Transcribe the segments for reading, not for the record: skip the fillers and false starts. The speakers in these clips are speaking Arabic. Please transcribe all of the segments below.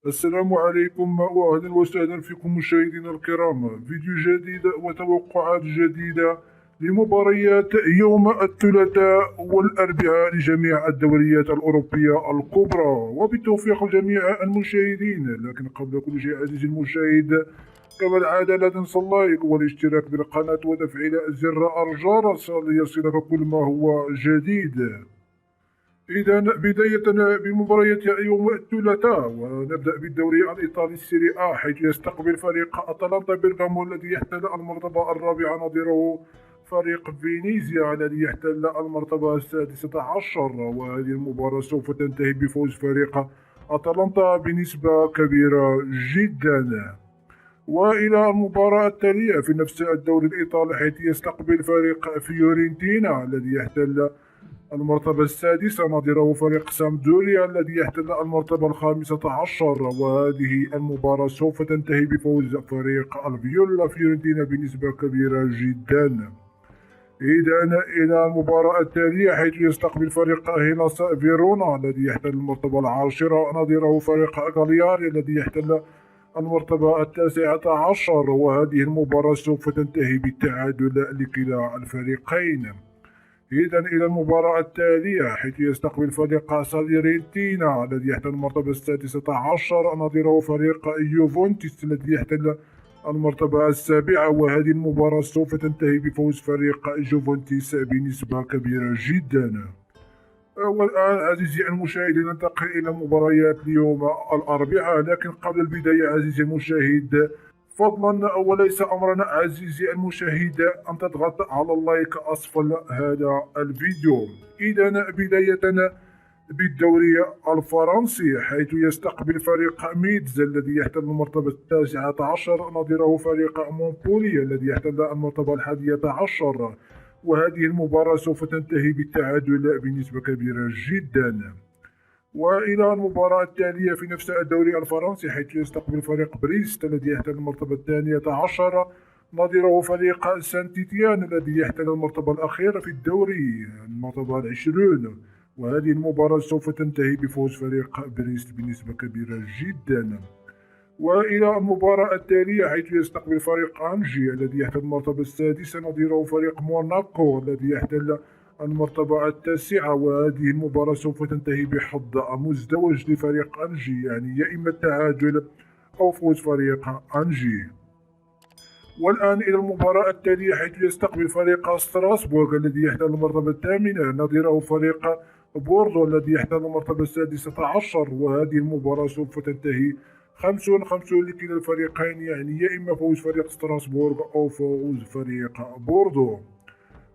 السلام عليكم وأهلا وسهلا فيكم مشاهدينا الكرام. فيديو جديد وتوقعات جديدة لمباريات يوم الثلاثاء والأربعاء لجميع الدوريات الأوروبية الكبرى وبالتوفيق جميع المشاهدين. لكن قبل كل شيء عزيزي المشاهد، كما العادة لا تنسى اللايك والاشتراك بالقناة وتفعيل زر الجرس ليصلك كل ما هو جديد. إذا بداية بمباريات يوم الثلاثاء، ونبدأ بالدوري الإيطالي السيري آ، حيث يستقبل فريق أتلانتا بيرغامو الذي يحتل المرتبة الرابعة نظيره فريق فينيزيا الذي يحتل المرتبة السادسة عشر. وهذه المباراة سوف تنتهي بفوز فريق أتلانتا بنسبة كبيرة جدا. وإلى المباراة التالية في نفس الدوري الإيطالي، حيث يستقبل فريق فيورنتينا الذي يحتل المرتبة السادسة نظيره فريق سامدوريا الذي يحتل المرتبة الخامسة عشر. وهذه المباراة سوف تنتهي بفوز فريق الفيولا فيورنتينا بنسبة كبيرة جدا. إذا إلى المباراة التالية، حيث يستقبل فريق هيلاس فيرونا الذي يحتل المرتبة العاشرة نظيره فريق غالياري الذي يحتل المرتبة التاسعة عشر. وهذه المباراة سوف تنتهي بالتعادل لكلا الفريقين. إذا إلى المباراة التالية، حيث يستقبل فريق ساليرينتينا الذي يحتل المرتبة السادسة عشر نظيره فريق يوفنتوس الذي يحتل المرتبة السابعة. وهذه المباراة سوف تنتهي بفوز فريق يوفنتوس بنسبة كبيرة جدا. والآن عزيزي المشاهد ننتقل إلى مباريات اليوم الأربعاء، لكن قبل البداية عزيزي المشاهد، فضلا وليس أمرنا عزيزي المشاهد أن تضغط على اللايك أسفل هذا الفيديو. إذا بداية بالدوري الفرنسي، حيث يستقبل فريق ميدز الذي يحتل المرتبة التاسعة عشر نظيره فريق مونبولي الذي يحتل المرتبة الحادية عشر. وهذه المباراة سوف تنتهي بالتعادل بنسبة كبيرة جدا. وإلى المباراة التالية في نفس الدوري الفرنسي، حيث يستقبل فريق بريست الذي يحتل المرتبة الثانية عشر نظيره فريق سانتيتيان الذي يحتل المرتبة الأخيرة في الدوري، المرتبة العشرون. وهذه المباراة سوف تنتهي بفوز فريق بريست بنسبة كبيرة جدا. وإلى المباراة التالية، حيث يستقبل فريق أنجي الذي يحتل المرتبة السادسة نظيره فريق موناكو الذي يحتل المرتبة التاسعة. وهذه المباراة سوف تنتهي بحظ مزدوج لفريق أنجي، يعني يا إما التعادل أو فوز فريق أنجي. والآن إلى المباراة التالية، حيث يستقبل فريق ستراسبورغ الذي يحتل المرتبة الثامنة نظيره فريق بوردو الذي يحتل المرتبة السادسة عشر. وهذه المباراة سوف تنتهي 50-50 لكلا الفريقين، يعني يا إما فوز فريق ستراسبورغ أو فوز فريق بوردو.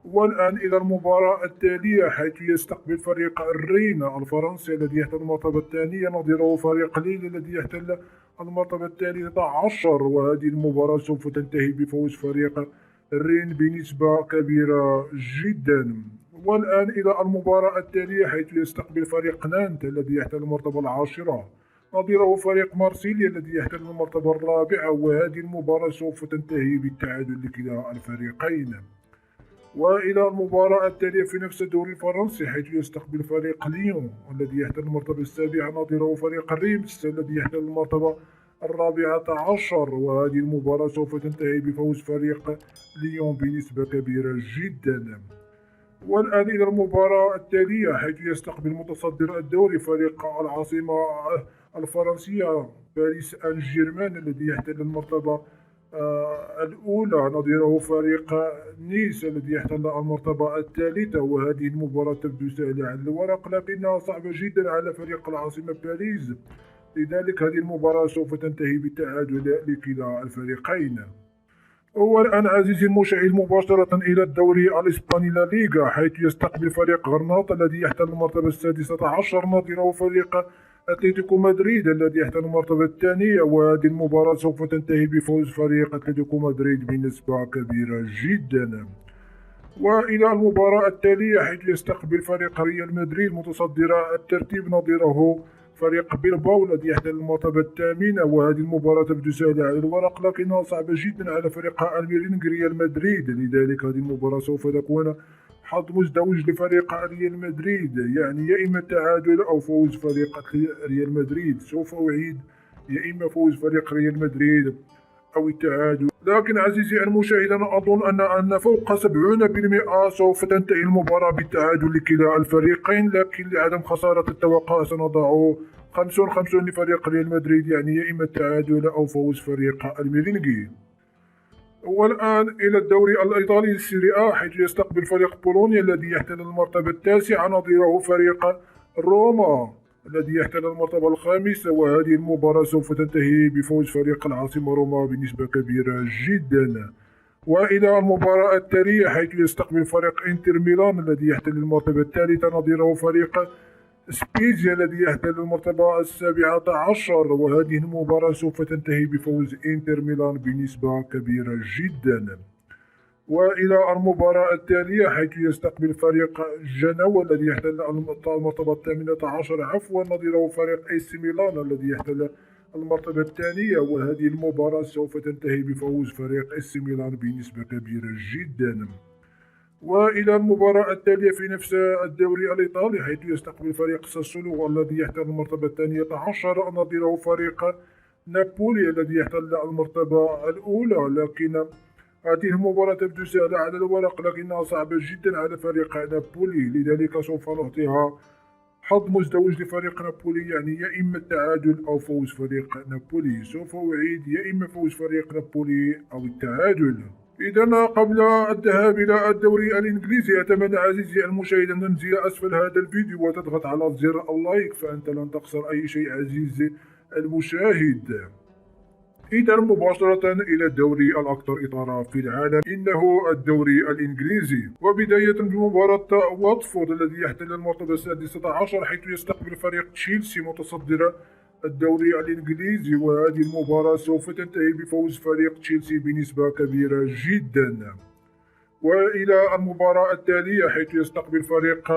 والآن إلى المباراة التالية، حيث يستقبل فريق الرين الفرنسي الذي يحتل المرتبة الثانية نظيره فريق ليل الذي يحتل المرتبة الثالثة عشر. وهذه المباراة سوف تنتهي بفوز فريق الرين بنسبة كبيرة جدا. والآن إلى المباراة التالية، حيث يستقبل فريق نانت الذي يحتل المرتبة العاشرة نظيره فريق مارسيليا الذي يحتل المرتبة الرابعة. وهذه المباراة سوف تنتهي بالتعادل لكلا الفريقين. وإلى المباراة التالية في نفس الدوري الفرنسي، حيث يستقبل فريق ليون الذي يحتل المرتبة السابعة نظيره فريق ريمس الذي يحتل المرتبة الرابعة عشر. وهذه المباراة سوف تنتهي بفوز فريق ليون بنسبة كبيرة جدا. والآن إلى المباراة التالية، حيث يستقبل متصدر الدوري فريق العاصمة الفرنسية باريس أن جيرمان الذي يحتل المرتبة الأولى نظيره فريق نيس الذي يحتل المرتبة الثالثة. وهذه المباراة تبدو سهلة على الورق، لكنها صعبة جدا على فريق العاصمة باريس، لذلك هذه المباراة سوف تنتهي بالتعادل لكلا الفريقين. والآن عزيزي المشاهد مباشرة إلى الدوري الإسباني لا ليغا، حيث يستقبل فريق غرناطة الذي يحتل المرتبة السادسة عشر نظيره فريق أتلتيكو مدريد الذي يحتل المرتبة الثانية. وهذه المباراة سوف تنتهي بفوز فريق أتلتيكو مدريد بنسبة كبيرة جدا. وإلى المباراة التالية، حيث يستقبل فريق ريال مدريد متصدر الترتيب نظيره فريق بيلباو الذي يحتل المرتبة الثامنة. وهذه المباراة تبدو سهلة على الورق، لكنها صعبة جدا على فريق الميرينغ ريال مدريد، لذلك هذه المباراة سوف تكون حظ مزدوج لفريق ريال مدريد، يعني يا إما التعادل أو فوز فريق ريال مدريد. سوف أعيد يا إما فوز فريق ريال مدريد أو التعادل. لكن عزيزي المشاهد، أنا أظن أن فوق 70% سوف تنتهي المباراة بالتعادل لكلا الفريقين، لكن لعدم خسارة التوقع سنضع 50-50 لفريق ريال مدريد، يعني يا إما التعادل أو فوز فريق الميرينغي. والآن إلى الدوري الإيطالي السيري آ، حيث يستقبل فريق بولونيا الذي يحتل المرتبة التاسعة نظيره فريق روما الذي يحتل المرتبة الخامسة، وهذه المباراة سوف تنتهي بفوز فريق العاصمة روما بنسبة كبيرة جدا. وإلى المباراة التالية حيث يستقبل فريق إنتر ميلان الذي يحتل المرتبة الثالثة نظيره فريق سبيزيا الذي يحتل المرتبة السابعة عشر، وهذه المباراة سوف تنتهي بفوز إنتر ميلان بنسبة كبيرة جدا. وإلى المباراة التالية حيث يستقبل فريق جنوا الذي يحتل المرتبة الثامنة عشر نظيره فريق إي سي ميلان الذي يحتل المرتبة الثانية، وهذه المباراة سوف تنتهي بفوز فريق إي سي ميلان بنسبة كبيرة جدا. وإلى المباراة التالية في نفس الدوري الإيطالي حيث يستقبل فريق ساسولو الذي يحتل المرتبة الثانية عشر نظيره فريق نابولي الذي يحتل المرتبة الأولى. لكن هذه المباراة تبدو سهلة على الورق، لكنها صعبة جدا على فريق نابولي، لذلك سوف نعطيها حظ مزدوج لفريق نابولي، يعني يا إما التعادل أو فوز فريق نابولي. سوف أعيد: يا إما فوز فريق نابولي أو التعادل. إذا قبل الذهاب إلى الدوري الإنجليزي، أتمنى عزيزي المشاهد أن تنزل أسفل هذا الفيديو وتضغط على زر اللايك، فأنت لن تخسر أي شيء عزيزي المشاهد. إذا مباشرة إلى الدوري الأكثر إثارة في العالم، إنه الدوري الإنجليزي، وبداية بمباراة واتفورد الذي يحتل المرتبة السادسة عشر حيث يستقبل فريق تشيلسي متصدر الدوري الإنجليزي، وهذه المباراة سوف تنتهي بفوز فريق تشيلسي بنسبة كبيرة جدا. وإلى المباراة التالية حيث يستقبل فريق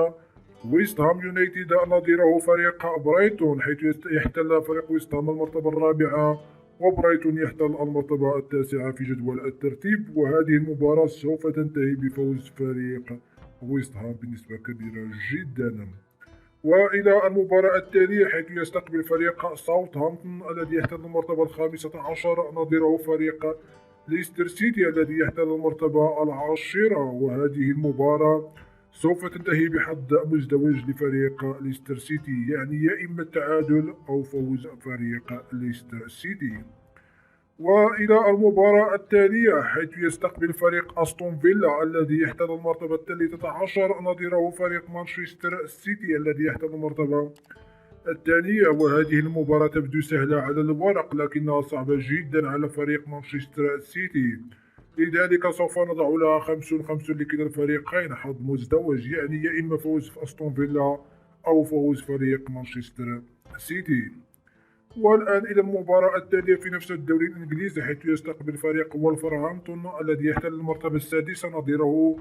ويست هام يونايتد نظيره فريق برايتون حيث يحتل فريق ويست هام المرتبة الرابعة وبرايتون يحتل المرتبة التاسعة في جدول الترتيب، وهذه المباراة سوف تنتهي بفوز فريق ويست هام بنسبة كبيرة جدا. وإلى المباراة التالية حيث يستقبل فريق ساوثهامبتون الذي يحتل المرتبة الخامسة عشر نظيره فريق ليستر سيتي الذي يحتل المرتبة العاشرة، وهذه المباراة سوف تنتهي بحظ مزدوج لفريق ليستر سيتي، يعني يا إما التعادل أو فوز فريق ليستر سيتي. وإلى المباراة التالية حيث يستقبل فريق أستون فيلا الذي يحتل المرتبة الثالثة عشر نظيره فريق مانشستر سيتي الذي يحتل المرتبة الثانية، وهذه المباراة تبدو سهلة على الورق لكنها صعبة جدا على فريق مانشستر سيتي، لذلك سوف نضع لها 50-50 لكلا الفريقين، حظ مزدوج، يعني يا إما فوز أستون فيلا أو فوز فريق مانشستر سيتي. والآن إلى المباراة التالية في نفس الدوري الإنجليزي حيث يستقبل فريق وولفرهامبتون الذي يحتل المرتبة السادسة نظيره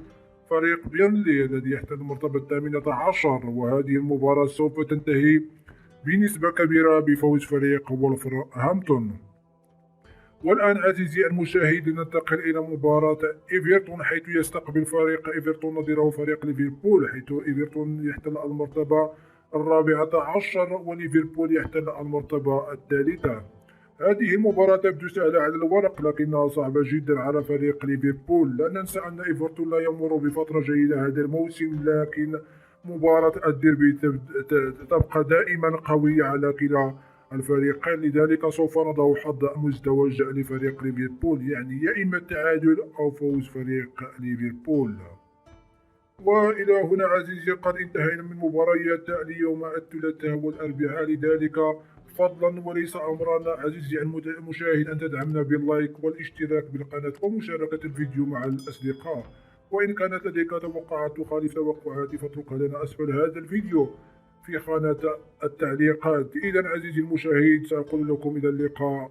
فريق بيرنلي الذي يحتل المرتبة الثامنة عشر، وهذه المباراة سوف تنتهي بنسبة كبيرة بفوز فريق وولفرهامبتون. والآن عزيزي المشاهد ننتقل إلى مباراة إيفرتون حيث يستقبل فريق إيفرتون نظيره فريق ليفربول حيث إيفرتون يحتل المرتبة الرابعة عشر وليفربول يحتل المرتبة الثالثة. هذه المباراة تبدو سهلة على الورق لكنها صعبة جدا على فريق ليفربول. لا ننسى أن إيفرتون لا يمر بفترة جيدة هذا الموسم، لكن مباراة الديربي تبقى دائما قوية على كلا الفريقين، لذلك سوف نضع حظ مزدوج لفريق ليفربول، يعني يا إما التعادل أو فوز فريق ليفربول. وإلى هنا عزيزي قد انتهينا من مباريات اليوم الثلاثاء والأربعاء، لذلك فضلا وليس أمرا عزيزي المشاهد أن تدعمنا باللايك والاشتراك بالقناة ومشاركة الفيديو مع الأصدقاء، وإن كانت لديك توقعات تخالف توقعاتي فاتركها لنا أسفل هذا الفيديو في خانة التعليقات. إذا عزيزي المشاهد سأقول لكم إلى اللقاء.